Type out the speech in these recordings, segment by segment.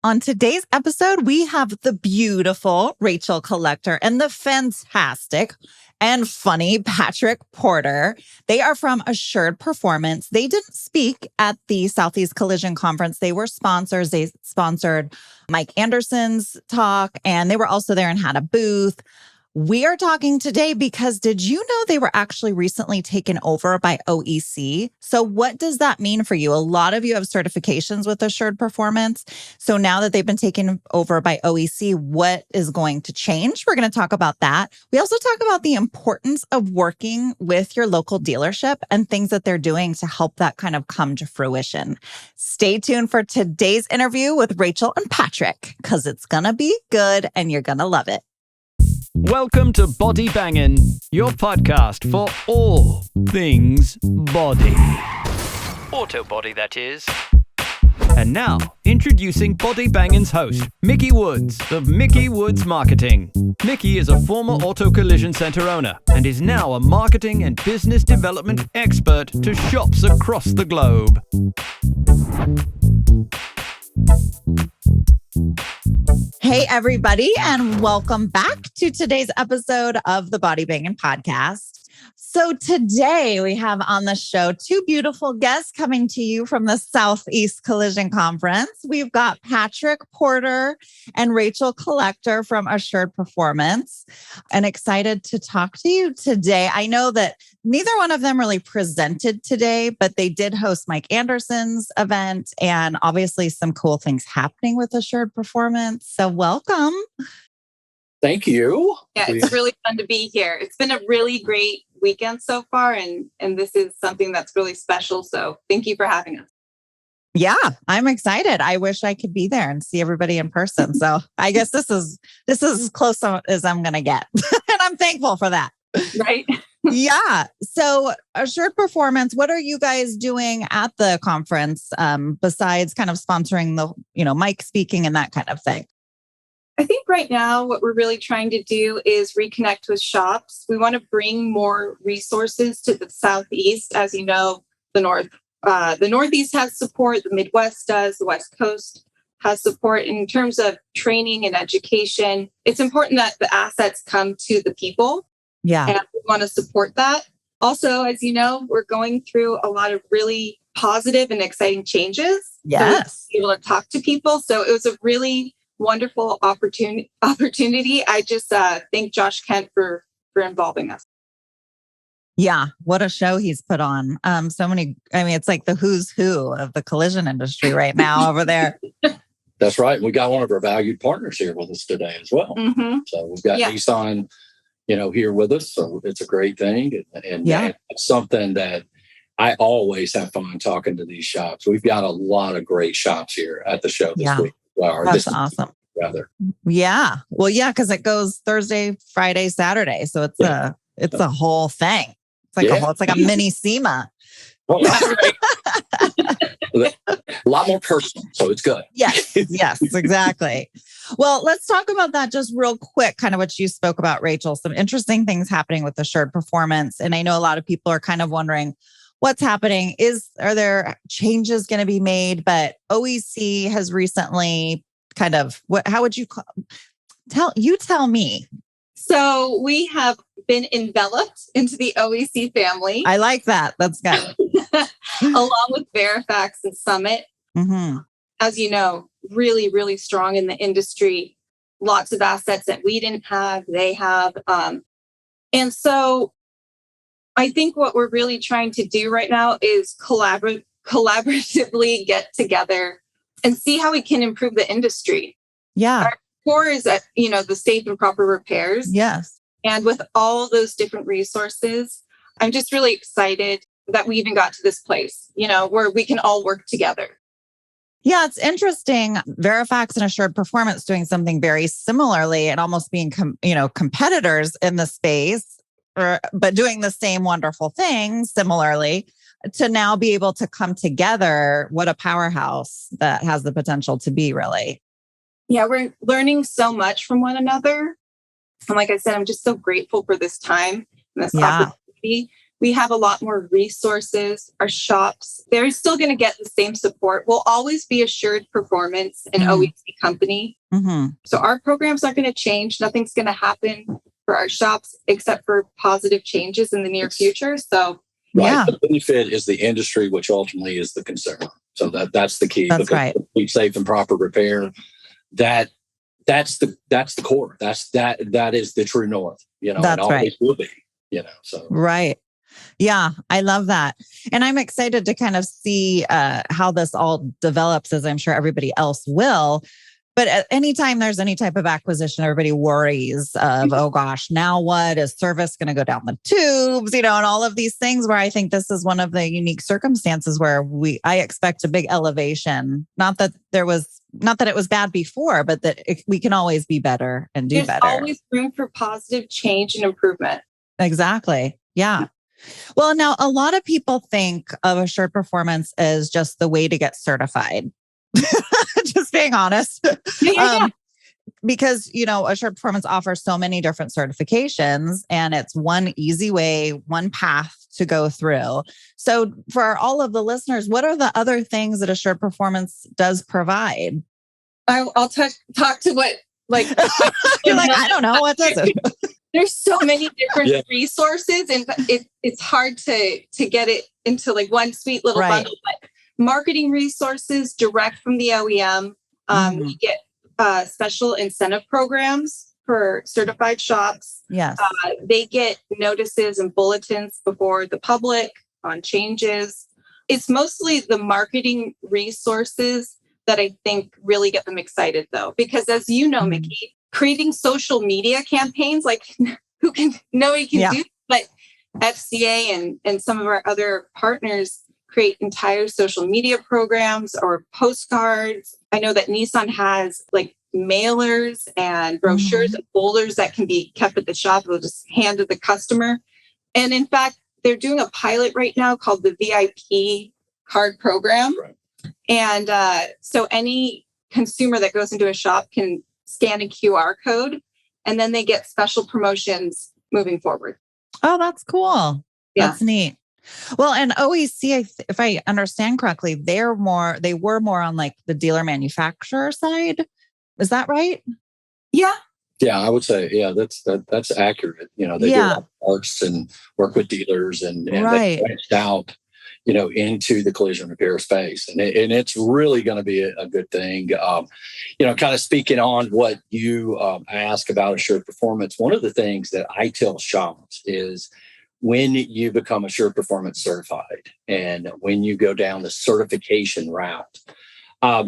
On today's episode, we have the beautiful Rachel Collector and the fantastic and funny Patrick Porter. They are from Assured Performance. They didn't speak at the Southeast Collision Conference. They were sponsors. They sponsored Mike Anderson's talk, and they were also there and had a booth. We are talking today because did you know they were actually recently taken over by OEC? So what does that mean for you? A lot of you have certifications with Assured Performance. So now that they've been taken over by OEC, what is going to change? We're going to talk about that. We also talk about the importance of working with your local dealership and things that they're doing to help that kind of come to fruition. Stay tuned for today's interview with Rachel and Patrick because it's going to be good and you're going to love it. Welcome to Body Bangin', your podcast for all things body. Auto body, that is. And now, introducing Body Bangin's host, Mickey Woods of Mickey Woods Marketing. Mickey is a former auto collision center owner and is now a marketing and business development expert to shops across the globe. Hey, everybody, and welcome back to today's episode of the Body Bangin' Podcast. So today we have on the show two beautiful guests coming to you from the Southeast Collision Conference. We've got Patrick Porter and Rachel Collector from Assured Performance, and excited to talk to you today. I know that neither one of them really presented today, but they did host Mike Anderson's event and obviously some cool things happening with Assured Performance. So welcome. Thank you. Yeah, it's really fun to be here. It's been a really great weekend so far, and this is something that's really special. So thank you for having us. Yeah, I'm excited. I wish I could be there and see everybody in person. So I guess this is as close as I'm going to get. And I'm thankful for that. Right? Yeah. So Assured Performance, what are you guys doing at the conference besides kind of sponsoring the, Mike speaking and that kind of thing? I think right now what we're really trying to do is reconnect with shops. We want to bring more resources to the Southeast. As you know, the Northeast has support, the Midwest does, the West Coast has support. In terms of training and education, it's important that the assets come to the people. Yeah. And we want to support that. Also, as you know, we're going through a lot of really positive and exciting changes. Yes. So we're able to talk to people. So it was a really wonderful opportunity. I just thank Josh Kent for involving us. Yeah, what a show he's put on. It's like the who's who of the collision industry right now over there. That's right. We got one of our valued partners here with us today as well. Mm-hmm. So we've got Nissan, here with us. So it's a great thing. And it's something that I always have fun talking to these shops. We've got a lot of great shops here at the show this week. Wow, that's awesome. Rather. Yeah. Well, yeah, because it goes Thursday, Friday, Saturday. So it's a whole thing. It's like it's like a mini SEMA. Well, a lot more personal, so it's good. Yes, exactly. Well, let's talk about that just real quick, kind of what you spoke about, Rachel. Some interesting things happening with Assured Performance. And I know a lot of people are kind of wondering what's happening. Are there changes going to be made? But OEC has recently kind of, how would you tell me? So we have been enveloped into the OEC family. I like that. That's good. Along with Verifax and Summit. Mm-hmm. As you know, really, really strong in the industry. Lots of assets that we didn't have, they have. And so I think what we're really trying to do right now is collaboratively get together and see how we can improve the industry. Yeah. Our core is at, the safe and proper repairs. Yes. And with all those different resources, I'm just really excited that we even got to this place, where we can all work together. Yeah, it's interesting. Verifax and Assured Performance doing something very similarly and almost being, competitors in the space, but doing the same wonderful thing similarly to now be able to come together. What a powerhouse that has the potential to be, really. Yeah, we're learning so much from one another. And like I said, I'm just so grateful for this time and this opportunity We have a lot more resources. Our shops, they're still going to get the same support. We'll always be Assured Performance and OEC Company. So our programs aren't going to change. Nothing's going to happen for our shops except for positive changes in the near future. So Yeah. The benefit is the industry, which ultimately is the consumer. So that's the key. That's right. Keep safe and proper repair. That's the core. That is the true north. That's and always right. will be. So right. Yeah, I love that. And I'm excited to kind of see how this all develops, as I'm sure everybody else will. But at any time there's any type of acquisition, everybody worries of, oh gosh, now what? Is service going to go down the tubes, and all of these things, where I think this is one of the unique circumstances where I expect a big elevation. Not that it was bad before, but that we can always be better and do better. There's always room for positive change and improvement. Exactly. Yeah. Well, now a lot of people think of Assured Performance as just the way to get certified. Just being honest. Because, Assured Performance offers so many different certifications, and it's one easy way, one path to go through. So for all of the listeners, what are the other things that Assured Performance does provide? I'll talk to what, you're like, I don't know. What does it? There's so many different resources, and it's hard to get it into one sweet little bundle. But marketing resources direct from the OEM. We get special incentive programs for certified shops. Yes. They get notices and bulletins before the public on changes. It's mostly the marketing resources that I think really get them excited, though, because as you know, Mickey, creating social media campaigns, nobody can do, but FCA and some of our other partners create entire social media programs or postcards. I know that Nissan has mailers and brochures and folders that can be kept at the shop. They'll just hand to the customer. And in fact, they're doing a pilot right now called the VIP card program. Right. And so any consumer that goes into a shop can scan a QR code, and then they get special promotions moving forward. Oh, that's cool. Yeah. That's neat. Well, and OEC, if I understand correctly, they were more on the dealer manufacturer side. Is that right? Yeah. Yeah, I would say, that's accurate. They do a lot of parts and work with dealers, and they branched out, into the collision repair space. And it's really going to be a good thing. Kind of speaking on what you ask about Assured Performance, one of the things that I tell shops is when you become Assured Performance certified and when you go down the certification route,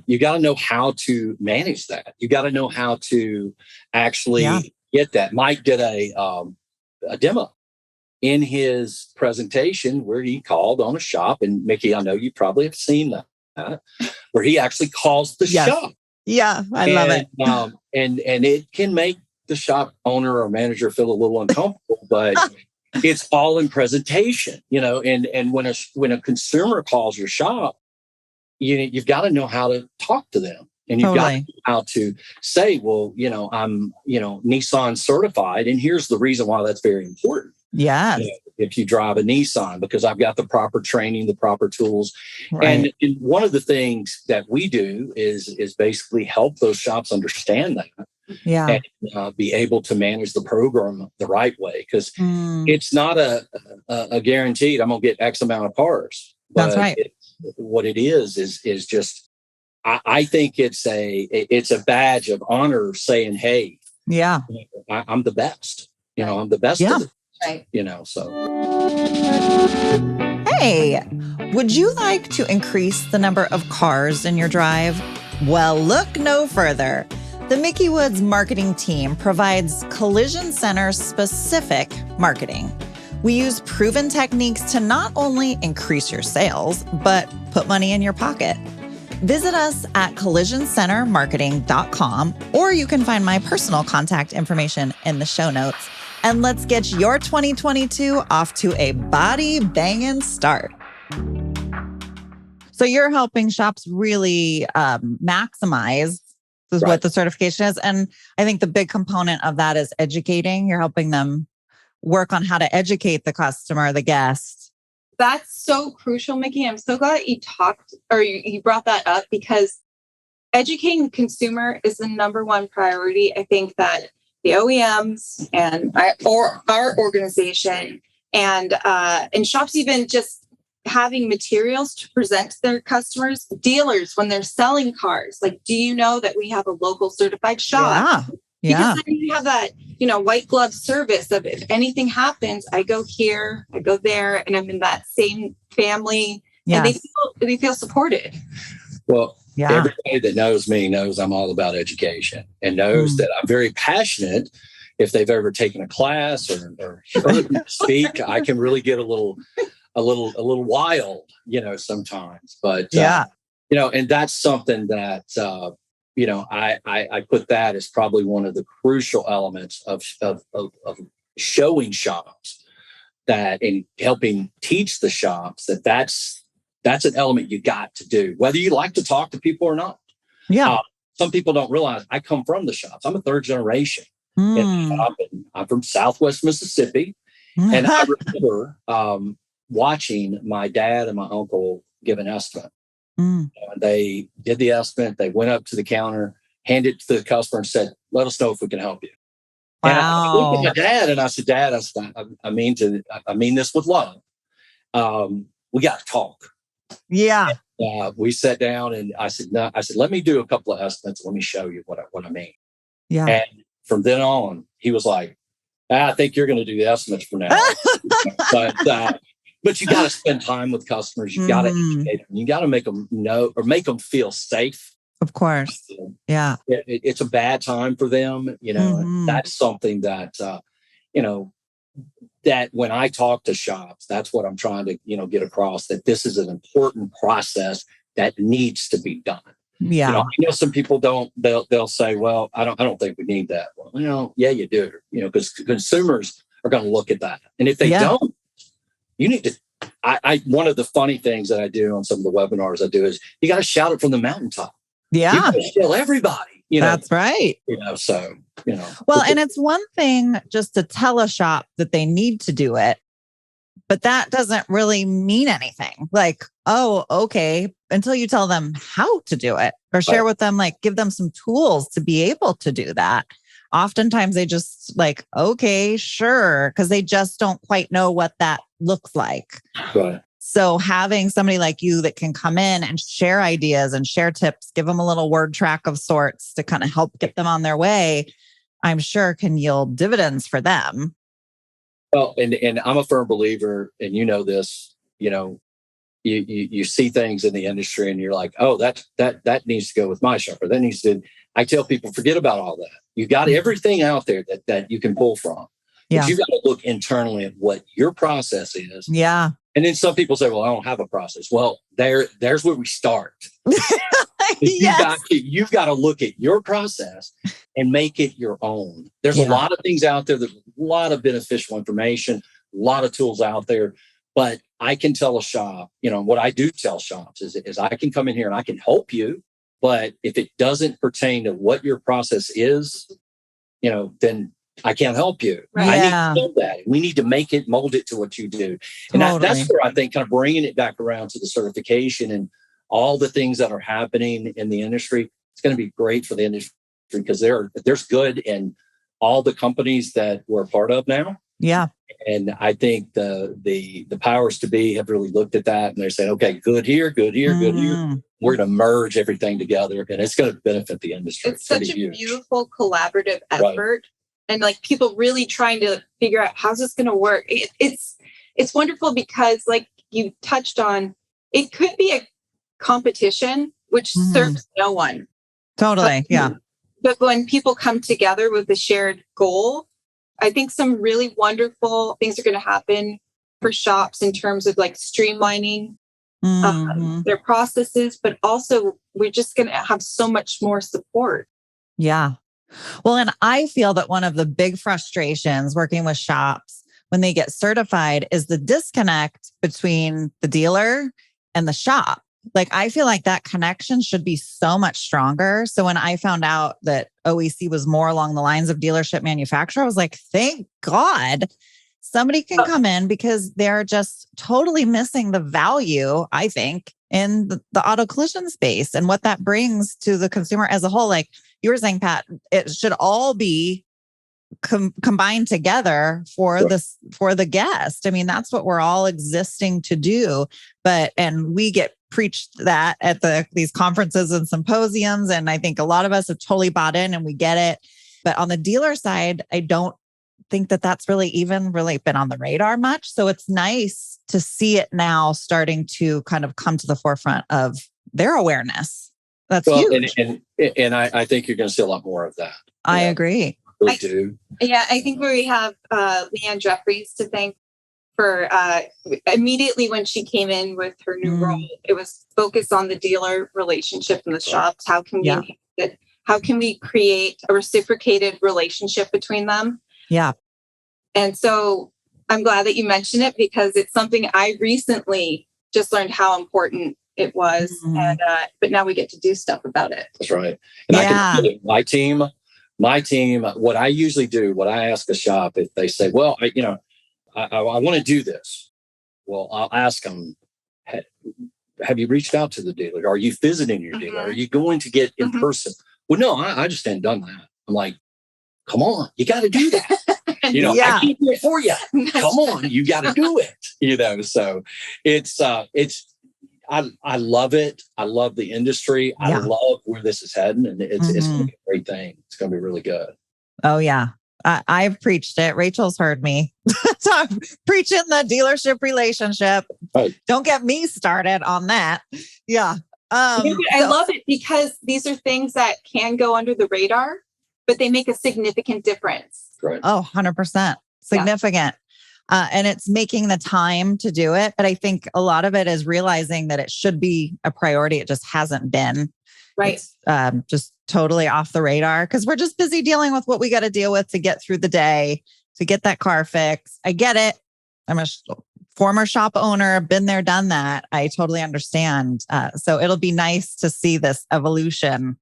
you got to know how to manage that. You got to know how to actually get that. Mike did a demo in his presentation where he called on a shop, and Mickey, I know you probably have seen that, where he actually calls the shop. Yeah, I love it. And it can make the shop owner or manager feel a little uncomfortable, but it's all in presentation, and when a consumer calls your shop, you've got to know how to talk to them. And you've got to know how to say, well, I'm, Nissan certified. And here's the reason why that's very important. Yes. If you drive a Nissan, because I've got the proper training, the proper tools. Right. And one of the things that we do is basically help those shops understand that. Yeah. And be able to manage the program the right way. Because it's not a guaranteed, I'm going to get X amount of parts. That's right. What it is just, I think it's a badge of honor saying, hey, I'm the best. I'm the best of it. Right. So. Hey, would you like to increase the number of cars in your drive? Well, look no further. The Mickey Woods marketing team provides collision center specific marketing. We use proven techniques to not only increase your sales, but put money in your pocket. Visit us at collisioncentermarketing.com, or you can find my personal contact information in the show notes. And let's get your 2022 off to a body banging start. So you're helping shops really maximize what the certification is. And I think the big component of that is educating. You're helping them work on how to educate the customer, the guest. That's so crucial, Mickey. I'm so glad you you brought that up, because educating the consumer is the number one priority. I think that the OEMs and our organization and shops, even just having materials to present to their customers, dealers when they're selling cars, like, do you know that we have a local certified shop? Yeah. Because then you have that, white glove service of, if anything happens, I go here, I go there, and I'm in that same family, and they feel supported. Well, everybody that knows me knows I'm all about education and knows that I'm very passionate. If they've ever taken a class or heard me speak, I can really get a little wild, sometimes. But and that's something that I put that as probably one of the crucial elements of showing shops that, and helping teach the shops that's an element you got to do, whether you like to talk to people or not. Some people don't realize I come from the shops. I'm a third generation in the shop, and I'm from Southwest Mississippi. And I remember watching my dad and my uncle give an estimate. They did the estimate. They went up to the counter, handed it to the customer, and said, "Let us know if we can help you." And I looked at my dad and I said, "Dad, I mean this with love. We got to talk." Yeah. We sat down and I said, "No," I said, "Let me do a couple of estimates. Let me show you what I mean." Yeah. And from then on, he was like, "I think you're going to do the estimates for now." But you got to spend time with customers. You got to educate them. You got to make them know, or make them feel safe. Of course. Yeah. It's a bad time for them. That's something that, that when I talk to shops, that's what I'm trying to, get across, that this is an important process that needs to be done. Yeah. I know some people they'll say, "Well, I don't think we need that." Well, yeah, you do, because consumers are going to look at that. And if they don't, you need to, one of the funny things that I do on some of the webinars I do is you got to shout it from the mountaintop. Yeah. You got to tell everybody, That's right. Well, and it's one thing just to tell a shop that they need to do it, but that doesn't really mean anything. Like, oh, okay, until you tell them how to do it, or share with them, like, give them some tools to be able to do that. Oftentimes they just like, okay, sure, because they just don't quite know what that looks like. Right. So having somebody like you that can come in and share ideas and share tips, give them a little word track of sorts to kind of help get them on their way, I'm sure can yield dividends for them. Well, and I'm a firm believer, and this, you see things in the industry and you're like, oh, that needs to go with my shop, or that needs to. I tell people, forget about all that. You got everything out there that you can pull from. But you got to look internally at what your process is. Yeah. And then some people say, well, I don't have a process. Well, there's where we start. You've got to look at your process and make it your own. There's a lot of things out there. There's a lot of beneficial information, a lot of tools out there. But I can tell a shop, what I do tell shops is I can come in here and I can help you. But if it doesn't pertain to what your process is, then I can't help you. Right. I need to know that. We need to mold it to what you do. And that's where I think kind of bringing it back around to the certification and all the things that are happening in the industry. It's going to be great for the industry, because there's good in all the companies that we're a part of now. Yeah. And I think the powers to be have really looked at that, and they're saying, okay, good here, good here, good here. We're going to merge everything together, and it's going to benefit the industry. It's such a beautiful collaborative effort. Right. And like people really trying to figure out how's this going to work. It's wonderful, because like you touched on, it could be a competition, which serves no one. Totally. But when people come together with a shared goal, I think some really wonderful things are going to happen for shops in terms of like streamlining their processes, but also we're just going to have so much more support. Yeah. Well, and I feel that one of the big frustrations working with shops when they get certified is the disconnect between the dealer and the shop. Like, I feel like that connection should be so much stronger. So when I found out that OEC was more along the lines of dealership manufacturer, I was like, thank God. somebody can come in because they're just totally missing the value, I think, in the auto collision space and what that brings to the consumer as a whole. Like you were saying, Pat, it should all be combined together for the guest. I mean, that's what we're all existing to do. And we get preached that at these conferences and symposiums. And I think a lot of us have totally bought in and we get it. But on the dealer side, I don't think that that's really been on the radar much. So it's nice to see it now starting to kind of come to the forefront of their awareness. That's huge. And I think you're going to see a lot more of that. I agree. We do. Yeah, I think we have Leanne Jeffries to thank for immediately when she came in with her new role. It was focused on the dealer relationship in the shops. How can we create a reciprocated relationship between them? Yeah. And so I'm glad that you mentioned it because it's something I recently just learned how important it was. And but now we get to do stuff about it. That's right. And I can tell you, my team, what I usually do, what I ask a shop, if they say, well, I want to do this. Well, I'll ask them, have you reached out to the dealer? Are you visiting your dealer? Are you going to get in person? Well, no, I just hadn't done that. I'm like, come on, you got to do that. I can't do it for you. Come on, you got to do it. So I love it. I love the industry. I love where this is heading, and it's going to be a great thing. It's going to be really good. Oh yeah. I've preached it. Rachel's heard me. So I'm preaching the dealership relationship. Right. Don't get me started on that. Yeah. I love it because these are things that can go under the but they make a significant difference. Right. Oh, 100% significant. And it's making the time to do it. But I think a lot of it is realizing that it should be a priority. It just hasn't been. Right. It's, just totally off the radar because we're just busy dealing with what we got to deal with to get through the day, to get that car fixed. I get it. I'm a former shop owner, been there, done that. I totally understand. So it'll be nice to see this evolution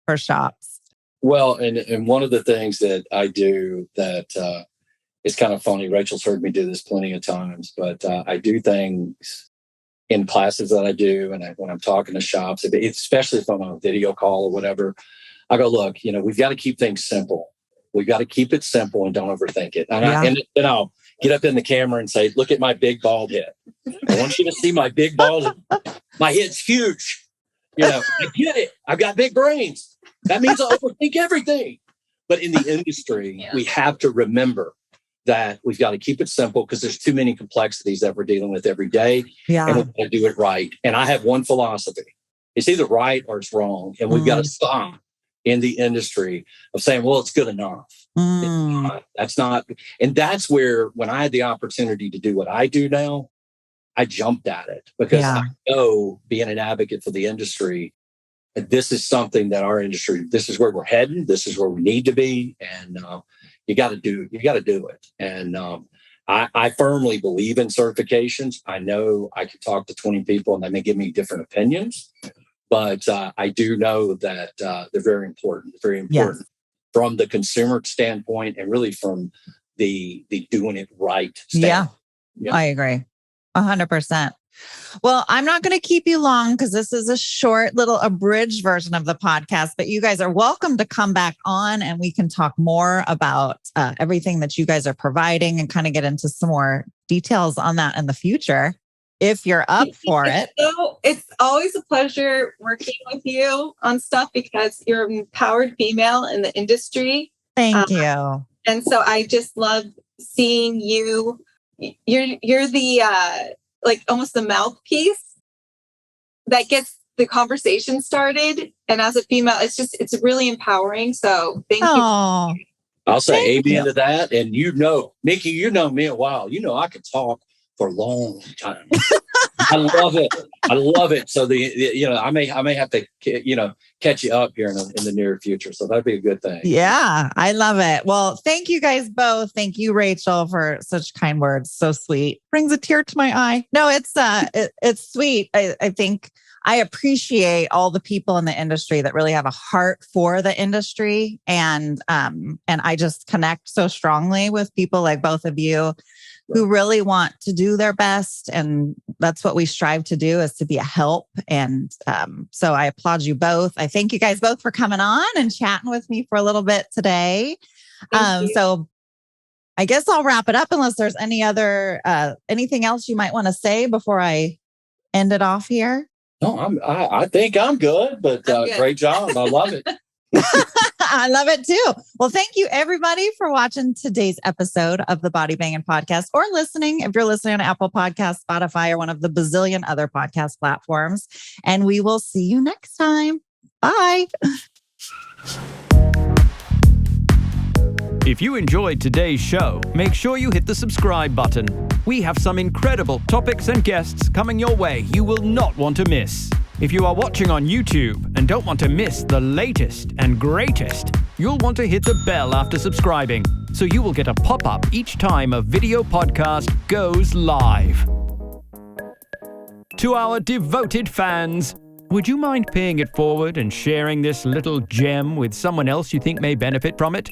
for shops. Well, and one of the things that I do that is kind of funny, Rachel's heard me do this plenty of times, but I do things in classes that I do. And when I'm talking to shops, especially if I'm on a video call or whatever, I go, look, we've got to keep things simple. We've got to keep it simple and don't overthink it. And then I'll get up in the camera and say, look at my big bald head. I want you to see my big bald head. My head's huge. I get it. I've got big brains. That means I overthink everything. But in the industry, we have to remember that we've got to keep it simple because there's too many complexities that we're dealing with every day. Yeah. And we've got to do it right. And I have one philosophy. It's either right or it's wrong. And we've got to stop in the industry of saying, well, it's good enough. That's not. And that's where, when I had the opportunity to do what I do now, I jumped at it because I know, being an advocate for the industry, this is something that our industry, this is where we're heading. This is where we need to be. And you got to do it. And I firmly believe in certifications. I know I can talk to 20 people and they may give me different opinions, but I do know that they're very important. From the consumer standpoint and really from the doing it right standpoint. Yeah, I agree. 100%. Well, I'm not going to keep you long because this is a short little abridged version of the podcast, but you guys are welcome to come back on and we can talk more about everything that you guys are providing and kind of get into some more details on that in the future if you're up for it. So it's always a pleasure working with you on stuff because you're an empowered female in the industry. Thank you. And so I just love seeing you. You're the like almost the mouthpiece that gets the conversation started. And as a female, it's really empowering. So thank you. I'll say amen to that. And Nikki, you know me a while. I could talk for a long time. I love it. So I may have to, catch you up here in the near future. So that'd be a good thing. Yeah, I love it. Well, thank you guys both. Thank you, Rachel, for such kind words. So sweet. Brings a tear to my eye. No, it's sweet. I think I appreciate all the people in the industry that really have a heart for the industry. And I just connect so strongly with people like both of you who really want to do their best. And that's what we strive to do, is to be a help. And so I applaud you both. I thank you guys both for coming on and chatting with me for a little bit today. So I guess I'll wrap it up unless there's anything else you might want to say before I end it off here. No, I think I'm good, but good. Great job. I love it. I love it too. Well, thank you everybody for watching today's episode of the Body Banging Podcast, or listening if you're listening on Apple Podcasts, Spotify, or one of the bazillion other podcast platforms. And we will see you next time. Bye. If you enjoyed today's show, make sure you hit the subscribe button. We have some incredible topics and guests coming your way you will not want to miss. If you are watching on YouTube and don't want to miss the latest and greatest, you'll want to hit the bell after subscribing, so you will get a pop-up each time a video podcast goes live. To our devoted fans, would you mind paying it forward and sharing this little gem with someone else you think may benefit from it?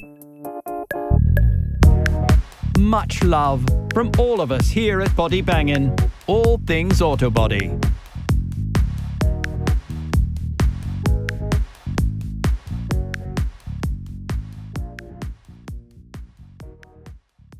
Much love from all of us here at Body Bangin', all things auto body.